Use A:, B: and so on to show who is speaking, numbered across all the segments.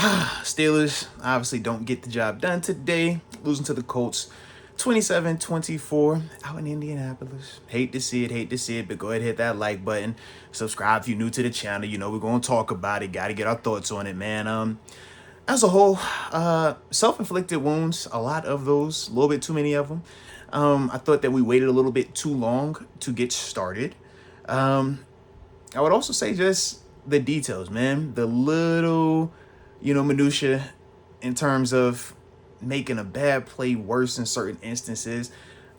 A: Steelers obviously don't get the job done today, losing to the Colts 27-24 out in Indianapolis. Hate to see it, but go ahead and hit that like button. Subscribe if you're new to the channel. You know, we're going to talk about it. Got to get our thoughts on it, man. As a whole, self-inflicted wounds, a lot of those, a little bit too many of them. I thought that we waited a little bit too long to get started. I would also say just the details, man. The little, minutia in terms of making a bad play worse in certain instances.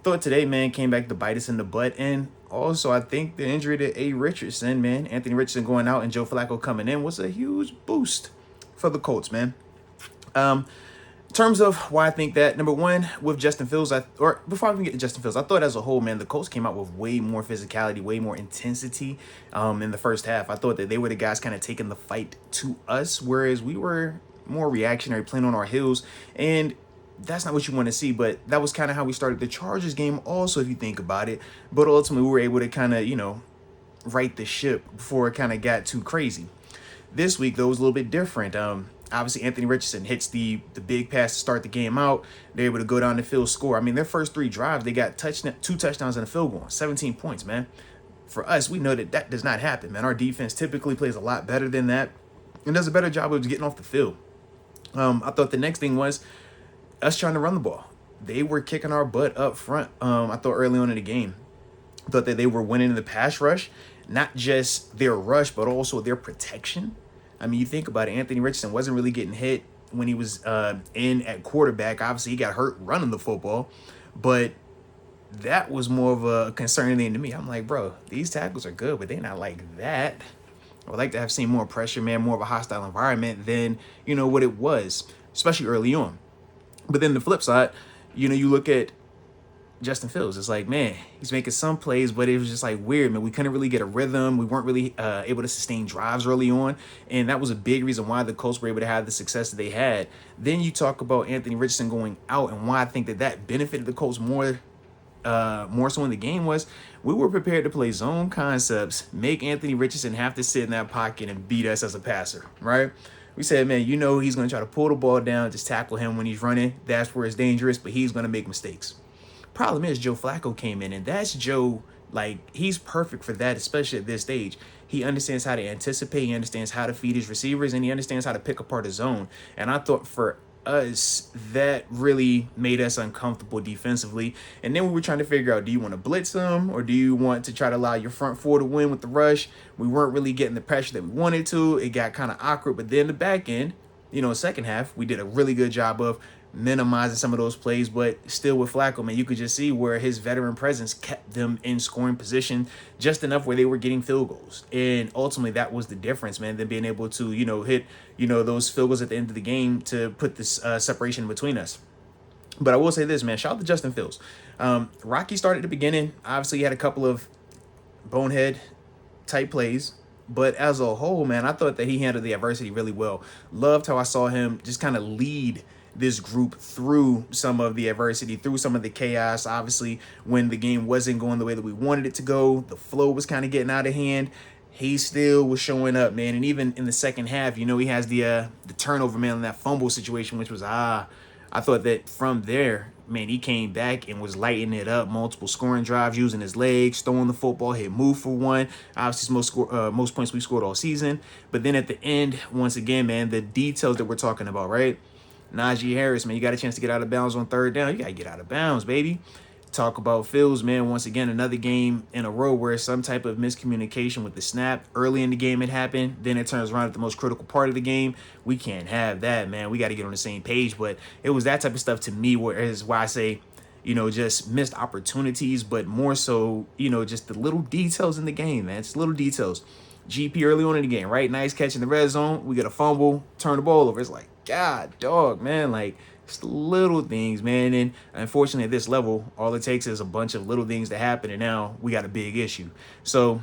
A: Thought today, man, came back to bite us in the butt. And also, I think the injury to A. Richardson, man, Anthony Richardson going out and Joe Flacco coming in was a huge boost for the Colts, man. In terms of why I think that, number one, with Justin Fields, before I even get to Justin Fields, I thought as a whole, man, the Colts came out with way more physicality, way more intensity in the first half. I thought that they were the guys kind of taking the fight to us, whereas we were more reactionary, playing on our heels, and that's not what you want to see, but that was kind of how we started the Chargers game also, if you think about it. But ultimately, we were able to kind of, right the ship before it kind of got too crazy. This week, though, was a little bit different. Obviously, Anthony Richardson hits the big pass to start the game out. They're able to go down the field, score. I mean, their first three drives, they got 2 touchdowns and a field goal, 17 points, man. For us, we know that does not happen, man. Our defense typically plays a lot better than that and does a better job of getting off the field. I thought the next thing was us trying to run the ball. They were kicking our butt up front. I thought early on in the game, thought that they were winning the pass rush, not just their rush, but also their protection. I mean, you think about it, Anthony Richardson wasn't really getting hit when he was in at quarterback. Obviously, he got hurt running the football, but that was more of a concerning thing to me. I'm like, bro, these tackles are good, but they're not like that. I would like to have seen more pressure, man, more of a hostile environment than, what it was, especially early on. But then the flip side, you look at Justin Fields. It's like, man, he's making some plays, but it was just like weird, man. We couldn't really get a rhythm. We weren't really able to sustain drives early on. And that was a big reason why the Colts were able to have the success that they had. Then you talk about Anthony Richardson going out and why I think that benefited the Colts more so in the game was we were prepared to play zone concepts, make Anthony Richardson have to sit in that pocket and beat us as a passer, right? We said, man, he's going to try to pull the ball down, just tackle him when he's running. That's where it's dangerous, but he's going to make mistakes. Problem is, Joe Flacco came in, and that's Joe, he's perfect for that, especially at this stage. He understands how to anticipate, he understands how to feed his receivers, and he understands how to pick apart his zone. And I thought for us, that really made us uncomfortable defensively. And then we were trying to figure out, do you want to blitz them, or do you want to try to allow your front four to win with the rush? We weren't really getting the pressure that we wanted to. It got kind of awkward, but then the back end, second half, we did a really good job of minimizing some of those plays, but still with Flacco, man, you could just see where his veteran presence kept them in scoring position just enough where they were getting field goals. And ultimately that was the difference, man, than being able to, hit, those field goals at the end of the game to put this separation between us. But I will say this, man, shout out to Justin Fields. Rocky started at the beginning. Obviously he had a couple of bonehead type plays, but as a whole, man, I thought that he handled the adversity really well. Loved how I saw him just kind of lead this group through some of the adversity, through some of the chaos. Obviously, when the game wasn't going the way that we wanted it to go, the flow was kind of getting out of hand. He still was showing up, man. And even in the second half, he has the turnover, man, in that fumble situation, which was, I thought that from there, man, he came back and was lighting it up. Multiple scoring drives, using his legs, throwing the football, hit move for one. Obviously, most points we scored all season. But then at the end, once again, man, the details that we're talking about, right? Najee Harris, man, you got a chance to get out of bounds on third down. You got to get out of bounds, baby. Talk about Fields, man. Once again, another game in a row where some type of miscommunication with the snap. Early in the game it happened. Then it turns around at the most critical part of the game. We can't have that, man. We got to get on the same page. But it was that type of stuff to me where is why I say, just missed opportunities, but more so, just the little details in the game, man. It's little details. GP early on in the game, right? Nice catch in the red zone. We get a fumble, turn the ball over. It's like, God, dog, man. It's little things, man. And unfortunately, at this level, all it takes is a bunch of little things to happen, and now we got a big issue. So,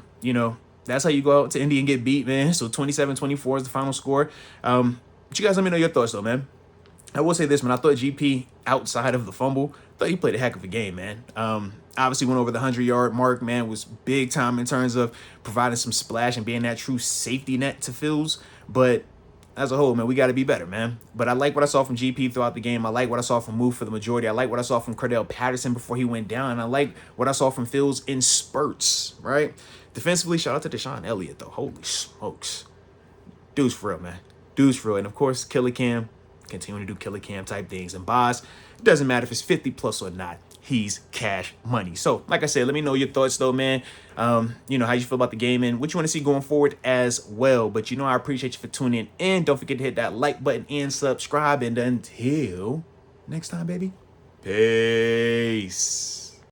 A: that's how you go out to Indy and get beat, man. So 27-24 is the final score. But you guys let me know your thoughts, though, man. I will say this, man. I thought GP, outside of the fumble, thought he played a heck of a game, man. Obviously went over the 100-yard mark, man. Was big time in terms of providing some splash and being that true safety net to Fields. But as a whole, man, we got to be better, man. But I like what I saw from GP throughout the game. I like what I saw from Move for the majority. I like what I saw from Cordell Patterson before he went down. And I like what I saw from Fields in spurts, right? Defensively, shout out to Deshaun Elliott, though. Holy smokes. Dude's for real, man. Dude's for real. And, of course, Killer Cam, continuing to do Killer Cam type things. And Boz, it doesn't matter if it's 50 plus or not. He's cash money. So, like I said, let me know your thoughts, though, man. You know, how you feel about the game and what you want to see going forward as well. But, you know, I appreciate you for tuning in. Don't forget to hit that like button and subscribe. And until next time, baby, peace.